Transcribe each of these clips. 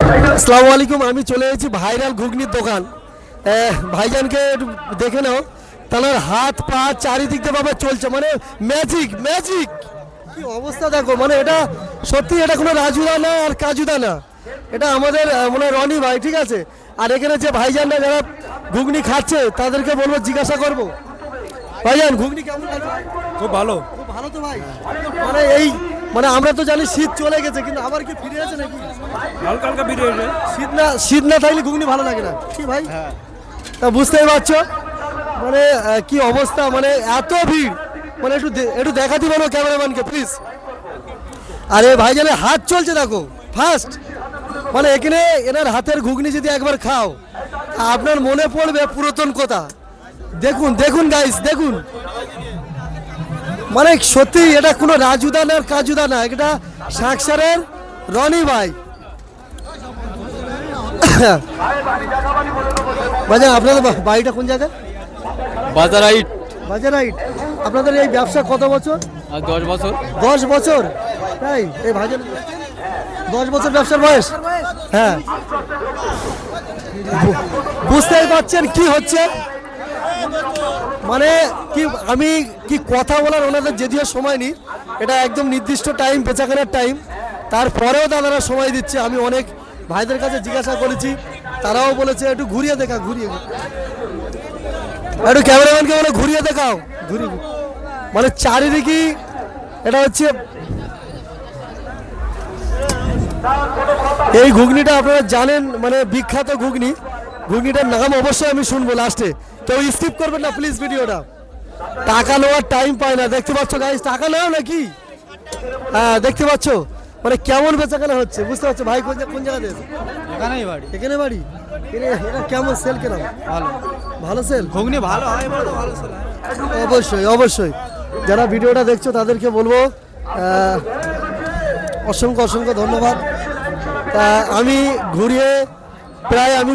আসসালামু আলাইকুম। আমি চলে এসেছি ভাইরাল ঘুগনির দোকান। ভাইজানকে একটু দেখে নাও, তার হাত পা চারিদিক দিয়ে বাবা চলছে, মানে ম্যাজিক ম্যাজিক। কি অবস্থা দেখো, মানে এটা সত্যি, এটা কোনো রাজুদা না আর কাজুদা না, এটা আমাদের মানে রনি ভাই, ঠিক আছে। আর এখানে যে ভাইজানরা যারা ঘুগনি খাচ্ছে তাদেরকে বলবো, জিজ্ঞাসা করবো, ভাইজান ঘুগনি কেমন লাগছে? খুব ভালো। খুব ভালো তো ভাই। মানে এই মানে আমরা তো জানি শীত চলে গেছে, কিন্তু আবার কি ফিরে আছে নাকি? হালকা হালকা বেরিয়ে শীত না থাকলে ঘুগনি ভালো লাগে না, কি ভাই? তা বুঝতেই পারছো মানে কি অবস্থা, মানে এত ভিড়, মানে একটু দেখাতে পারো ক্যামেরাম্যানকে প্লিজ। আরে ভাইজানের হাত চলছে দেখো ফার্স্ট, মানে এখানে এনার হাতের ঘুগনি যদি একবার খাও আপনার মনে পড়বে পুরাতন কথা। দেখুন দেখুন গাইস, দেখুন, মানে সত্যি এটা কোনো রাজুদা না আর কাজুদা না, এটা সাকসারের রনি ভাই। ভাইজান আপনাদের বাড়িটা কোন জায়গায়? বাজারাইট। বাজারাইট। আপনাদের এই ব্যবসা কত বছর? 10 বছর। 10 বছর, তাই? এই ভাইজান 10 বছর ব্যবসার বয়স? হ্যাঁ। বুঝতেই পারছেন কি হচ্ছে, মানে কি আমি কি কথা বলার ওনাদের যদিও সময় নেই, এটা একদম নির্দিষ্ট টাইম, বেচাকেনার টাইম, তারপরেও দাদারা সময় দিচ্ছে। আমি অনেক ভাইদের কাছে জিজ্ঞাসা করেছি, তারাও বলেছে একটু ঘুরিয়ে দেখা, ঘুরিয়ে একটু ক্যামেরাম্যানকে বলে ঘুরিয়ে দেখাও, ঘুরিয়ে, মানে চারিদিকে এটা হচ্ছে। এই ঘুগনিটা আপনারা জানেন, মানে বিখ্যাত ঘুগনি, ঘুগনিটার নাম অবশ্যই আমি শুনবো লাস্টে, কেউ স্কিপ করবেন না প্লিজ ভিডিওটা। টাকা নেওয়ার টাইম পায় না, দেখতে পাচ্ছ গাইস, টাকা নাও নাকি? হ্যাঁ দেখতে পাচ্ছ, মানে কেমন বেচাকেনা হচ্ছে, বুঝতে পারছো ভাই? কোন জায়গাতে? এখানেই বাড়ি। এখানে বাড়ি। এটা কেমন সেল, কেমন? ভালো। ভালো সেল? ঘুগনি ভালো হয়, ভালো সেল হয়। অবশ্যই অবশ্যই, যারা ভিডিওটা দেখছো তাদেরকে বলবো অসংখ্য অসংখ্য ধন্যবাদ। তা আমি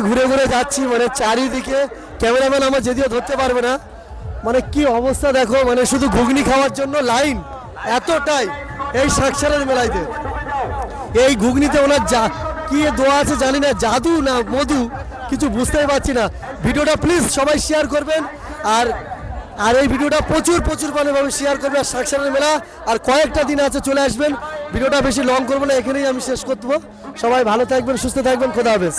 ঘুরে ঘুরে যাচ্ছি, মানে চারিদিকে ক্যামেরাম্যান আমার যদিও ধরতে পারবে না, মানে কি অবস্থা দেখো, মানে শুধু ঘুগনি খাওয়ার জন্য লাইন এতটাই এই সাকসারের মেলাইতে। এই ঘুগনিতে ওনার কি দোয়া আছে জানি না, জাদু না মধু, কিছু বুঝতেই পারছি না। ভিডিওটা প্লিজ সবাই শেয়ার করবেন, আর এই ভিডিওটা প্রচুর ভাবে শেয়ার করবেন। আর সাকসারের মেলা আর কয়েকটা দিন আছে, চলে আসবেন। ভিডিওটা বেশি লং করবো না, এখানেই আমি শেষ করবো। সবাই ভালো থাকবেন, সুস্থ থাকবেন, খোদা হাফেজ।